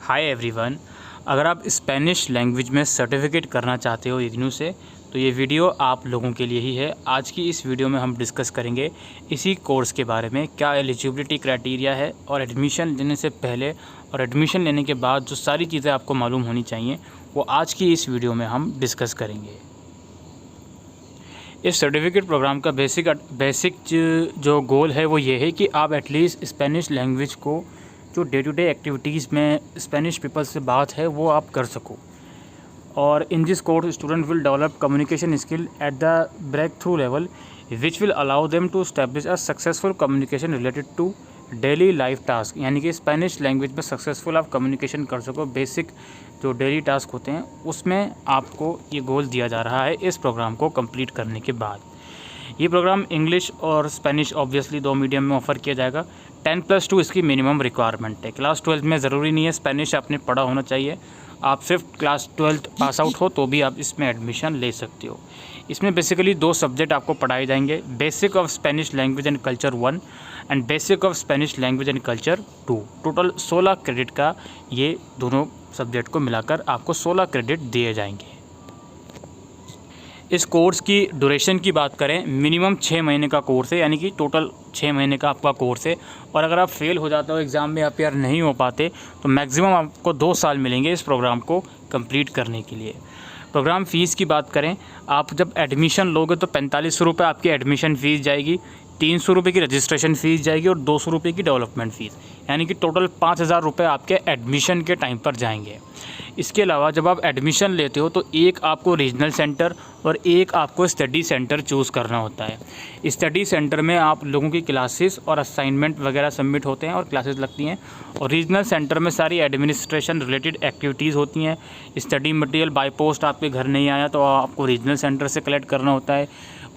Hi everyone. अगर आप Spanish language में सर्टिफिकेट करना चाहते हो इग्नू से तो ये वीडियो आप लोगों के लिए ही है। आज की इस वीडियो में हम डिस्कस करेंगे इसी कोर्स के बारे में, क्या एलिजिबिलिटी क्राइटेरिया है और एडमिशन लेने से पहले और एडमिशन लेने के बाद जो सारी चीज़ें आपको मालूम होनी चाहिए वो आज की इस वीडियो में हम डिस्कस करेंगे। इस सर्टिफिकेट प्रोग्राम का बेसिक जो गोल है वो ये है कि आप एटलीस्ट स्पेनिश लैंग्वेज को जो डे टू डे एक्टिविटीज़ में स्पेनिश पीपल से बात है वो आप कर सको। और in this course student will develop communication skill at the breakthrough level which will allow them to establish a successful communication related to daily life task. यानी कि स्पेनिश लैंग्वेज में सक्सेसफुल आप कम्युनिकेशन कर सको। Basic जो daily task होते हैं उसमें आपको ये गोल दिया जा रहा है इस प्रोग्राम को कंप्लीट करने के बाद। ये प्रोग्राम इंग्लिश और स्पेनिश ऑब्वियसली दो मीडियम में ऑफ़र किया जाएगा। 10+2 इसकी मिनिमम रिक्वायरमेंट है। क्लास 12 में ज़रूरी नहीं है स्पेनिश आपने पढ़ा होना चाहिए, आप सिर्फ क्लास 12 पास आउट हो तो भी आप इसमें एडमिशन ले सकते हो। इसमें बेसिकली दो सब्जेक्ट आपको पढ़ाए जाएंगे, basic of Spanish language and culture 1 and basic of Spanish language and culture 2। Total 16 credit का ये दोनों सब्जेक्ट को मिलाकर आपको 16 क्रेडिट दिए जाएंगे। इस कोर्स की ड्यूरेशन की बात करें, मिनिमम 6 महीने का कोर्स है, यानी कि टोटल 6 महीने का आपका कोर्स है। और अगर आप फेल हो जाते हो एग्ज़ाम में, आप यार नहीं हो पाते, तो मैक्सिमम आपको 2 साल मिलेंगे इस प्रोग्राम को कंप्लीट करने के लिए। प्रोग्राम फ़ीस की बात करें, आप जब एडमिशन लोगे तो 4500 रुपये आपकी एडमिशन फ़ीस जाएगी, 300 रुपये की रजिस्ट्रेशन फ़ीस जाएगी और 200 रुपये की डेवलपमेंट फ़ीस, यानी कि टोटल 5000 रुपये आपके एडमिशन के टाइम पर जाएंगे। इसके अलावा जब आप एडमिशन लेते हो तो एक आपको रीजनल सेंटर और एक आपको स्टडी सेंटर चूज़ करना होता है। स्टडी सेंटर में आप लोगों की क्लासेस और असाइनमेंट वगैरह सबमिट होते हैं और क्लासेस लगती हैं, और रीजनल सेंटर में सारी एडमिनिस्ट्रेशन रिलेटेड एक्टिविटीज़ होती हैं। स्टडी मटेरियल बाय पोस्ट आपके घर नहीं आया तो आपको रीजनल सेंटर से कलेक्ट करना होता है।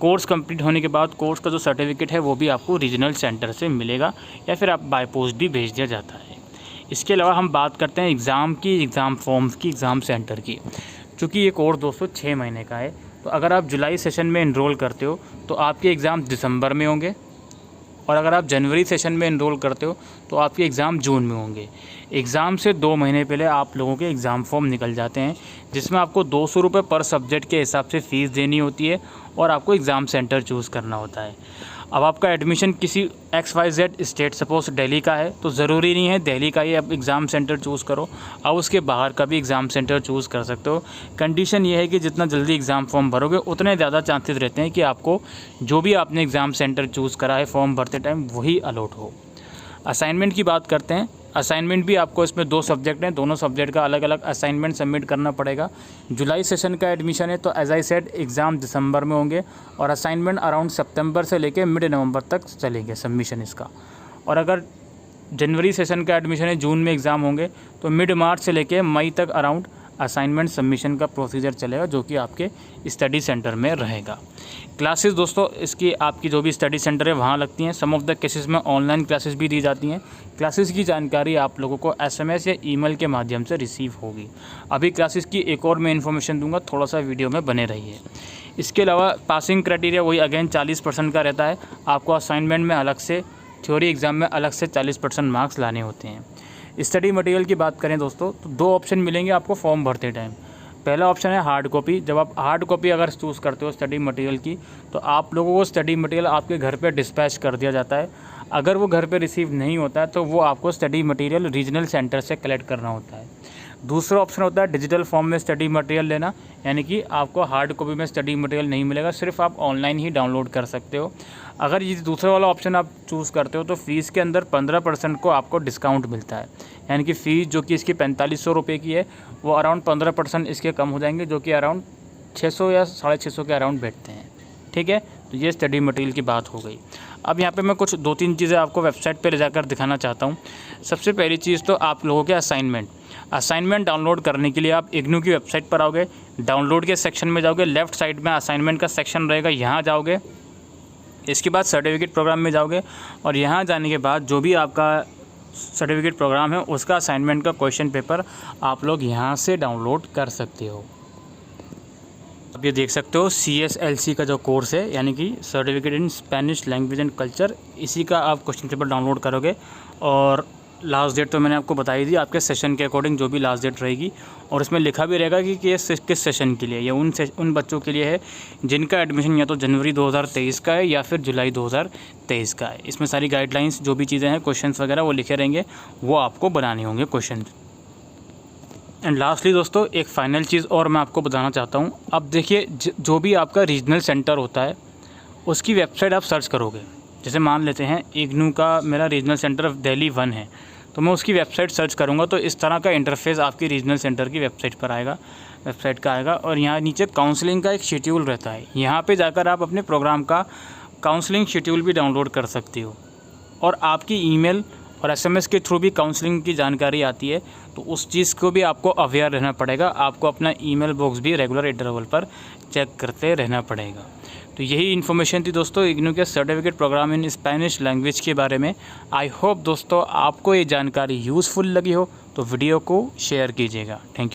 कोर्स कंप्लीट होने के बाद कोर्स का जो सर्टिफिकेट है वो भी आपको रीजनल सेंटर से मिलेगा या फिर आप बाय पोस्ट भी भेज दिया जाता है। इसके अलावा हम बात करते हैं एग्ज़ाम की, एग्ज़ाम फॉर्म्स की, एग्ज़ाम सेंटर की। चूँकि ये कोर्स दोस्तों 6 महीने का है, तो अगर आप जुलाई सेशन में इनरोल करते हो तो आपके एग्ज़ाम दिसंबर में होंगे, और अगर आप जनवरी सेशन में इनरोल करते हो तो आपके एग्ज़ाम जून में होंगे। एग्ज़ाम से 2 महीने पहले आप लोगों के एग्ज़ाम फॉर्म निकल जाते हैं, जिसमें आपको 200 रुपये पर सब्जेक्ट के हिसाब से फ़ीस देनी होती है और आपको एग्ज़ाम सेंटर चूज़ करना होता है। अब आपका एडमिशन किसी XYZ स्टेट, सपोज दिल्ली का है, तो ज़रूरी नहीं है दिल्ली का ही आप एग्ज़ाम सेंटर चूज़ करो, आप उसके बाहर का भी एग्ज़ाम सेंटर चूज़ कर सकते हो। कंडीशन ये है कि जितना जल्दी एग्ज़ाम फॉर्म भरोगे उतने ज़्यादा चांसेस रहते हैं कि आपको जो भी आपने एग्ज़ाम सेंटर चूज़ करा है फॉर्म भरते टाइम वही अलॉट हो। असाइनमेंट की बात करते हैं। असाइनमेंट भी आपको इसमें 2 सब्जेक्ट हैं, दोनों सब्जेक्ट का अलग अलग असाइनमेंट सबमिट करना पड़ेगा। जुलाई सेशन का एडमिशन है तो एज आई सेड एग्ज़ाम दिसंबर में होंगे और असाइनमेंट अराउंड सितंबर से लेकर मिड नवंबर तक चलेंगे सबमिशन इसका। और अगर जनवरी सेशन का एडमिशन है, जून में एग्ज़ाम होंगे, तो मिड मार्च से लेकर मई तक अराउंड असाइनमेंट सबमिशन का प्रोसीजर चलेगा, जो कि आपके स्टडी सेंटर में रहेगा। क्लासेस दोस्तों इसकी आपकी जो भी स्टडी सेंटर है वहाँ लगती हैं। सम ऑफ द केसेस में ऑनलाइन क्लासेस भी दी जाती हैं। क्लासेस की जानकारी आप लोगों को SMS या ईमेल के माध्यम से रिसीव होगी। अभी क्लासेस की एक और मैं इन्फॉर्मेशन दूंगा, थोड़ा सा वीडियो में बने रहिए। इसके अलावा पासिंग क्राइटेरिया वही अगेन 40% का रहता है। आपको असाइनमेंट में अलग से, थ्योरी एग्ज़ाम में अलग से 40% मार्क्स लाने होते हैं। स्टडी मटेरियल की बात करें दोस्तों तो 2 ऑप्शन मिलेंगे आपको फॉर्म भरते टाइम। पहला ऑप्शन है हार्ड कॉपी। जब आप हार्ड कॉपी अगर चूज़ करते हो स्टडी मटेरियल की, तो आप लोगों को स्टडी मटेरियल आपके घर पे डिस्पैच कर दिया जाता है। अगर वो घर पे रिसीव नहीं होता है तो वो आपको स्टडी मटेरियल रीजनल सेंटर से कलेक्ट करना होता है। दूसरा ऑप्शन होता है डिजिटल फॉर्म में स्टडी मटेरियल लेना, यानी कि आपको हार्ड कॉपी में स्टडी मटेरियल नहीं मिलेगा, सिर्फ आप ऑनलाइन ही डाउनलोड कर सकते हो। अगर ये दूसरा वाला ऑप्शन आप चूज़ करते हो तो फ़ीस के अंदर 15% को आपको डिस्काउंट मिलता है, यानी कि फ़ीस जो कि इसकी 4500 रुपये की है वो अराउंड 15% इसके कम हो जाएंगे, जो कि अराउंड 600 या 650 के अराउंड बैठते हैं। ठीक है, तो ये स्टडी मटेरियल की बात हो गई। अब यहाँ पे मैं कुछ 2-3 चीज़ें आपको वेबसाइट पे ले जाकर दिखाना चाहता हूँ। सबसे पहली चीज़ तो आप लोगों के असाइनमेंट डाउनलोड करने के लिए आप इग्नू की वेबसाइट पर आओगे, डाउनलोड के सेक्शन में जाओगे, लेफ़्ट साइड में असाइनमेंट का सेक्शन रहेगा, यहाँ जाओगे। इसके बाद सर्टिफिकेट प्रोग्राम में जाओगे और यहाँ जाने के बाद जो भी आपका सर्टिफिकेट प्रोग्राम है उसका असाइनमेंट का क्वेश्चन पेपर आप लोग यहाँ से डाउनलोड कर सकते हो। अब ये देख सकते हो CSLC का जो कोर्स है, यानी कि certificate in Spanish language and culture, इसी का आप क्वेश्चन पेपर डाउनलोड करोगे और लास्ट डेट तो मैंने आपको बताई दी, आपके सेशन के अकॉर्डिंग जो भी लास्ट डेट रहेगी, और इसमें लिखा भी रहेगा कि ये किस सेशन के लिए, ये उन बच्चों के लिए है जिनका एडमिशन या तो जनवरी 2023 का है या फिर जुलाई 2023 का है। इसमें सारी गाइडलाइंस जो भी चीज़ें हैं, क्वेश्चंस वगैरह वो लिखे रहेंगे, वो आपको बनाने होंगे क्वेश्चन। एंड लास्टली दोस्तों एक फ़ाइनल चीज़ और मैं आपको बताना चाहता हूँ। अब देखिए जो भी आपका रीजनल सेंटर होता है उसकी वेबसाइट आप सर्च करोगे, जैसे मान लेते हैं इग्नू का मेरा रीजनल सेंटर दिल्ली 1 है, तो मैं उसकी वेबसाइट सर्च करूँगा तो इस तरह का इंटरफेस आपकी रीजनल सेंटर की वेबसाइट पर आएगा, वेबसाइट का आएगा। और यहाँ नीचे काउंसलिंग का एक शेड्यूल रहता है, यहाँ पे जाकर आप अपने प्रोग्राम का काउंसलिंग शेड्यूल भी डाउनलोड कर सकते हो, और आपकी ईमेल और SMS के थ्रू भी काउंसलिंग की जानकारी आती है, तो उस चीज़ को भी आपको अवेयर रहना पड़ेगा। आपको अपना ईमेल बॉक्स भी रेगुलर इंटरवल पर चेक करते रहना पड़ेगा। तो यही इन्फॉर्मेशन थी दोस्तों इग्नू के certificate program in Spanish language के बारे में। आई होप दोस्तों आपको ये जानकारी यूज़फुल लगी हो, तो वीडियो को शेयर कीजिएगा। Thank you.